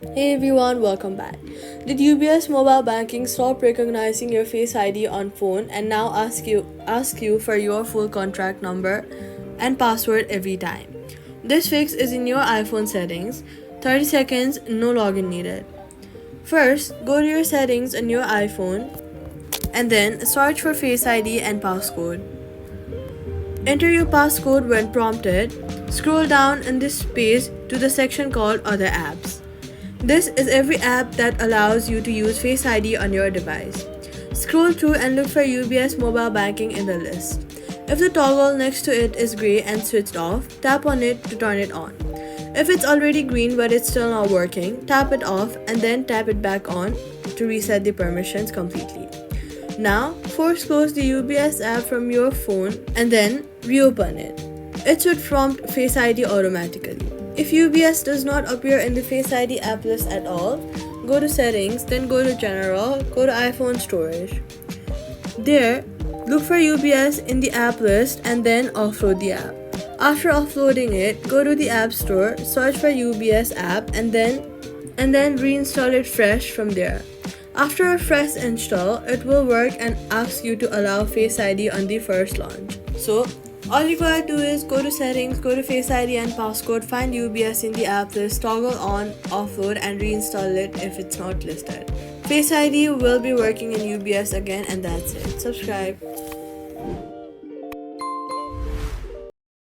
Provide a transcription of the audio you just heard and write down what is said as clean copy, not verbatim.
Hey everyone, welcome back. Did UBS Mobile Banking stop recognizing your Face ID on phone and now ask you for your full contract number and password every time? This fix is in your iPhone settings. 30 seconds, no login needed. First, go to your settings on your iPhone and then search for Face ID and Passcode. Enter your passcode when prompted. Scroll down in this page to the section called Other Apps. This is every app that allows you to use Face ID on your device. Scroll through and look for UBS Mobile Banking in the list. If the toggle next to it is gray and switched off, tap on it to turn it on. If it's already green but it's still not working, tap it off and then tap it back on to reset the permissions completely. Now, force close the UBS app from your phone and then reopen it. It should prompt Face ID automatically. If UBS does not appear in the Face ID app list at all, go to Settings, then go to General, go to iPhone Storage. There, look for UBS in the app list and then offload the app. After offloading it, go to the App Store, search for UBS app and then reinstall it fresh from there. After a fresh install, it will work and ask you to allow Face ID on the first launch. So, all you gotta do is go to Settings, go to Face ID and Passcode, find UBS in the app list, toggle on, offload and reinstall it if it's not listed. Face ID will be working in UBS again and that's it. Subscribe.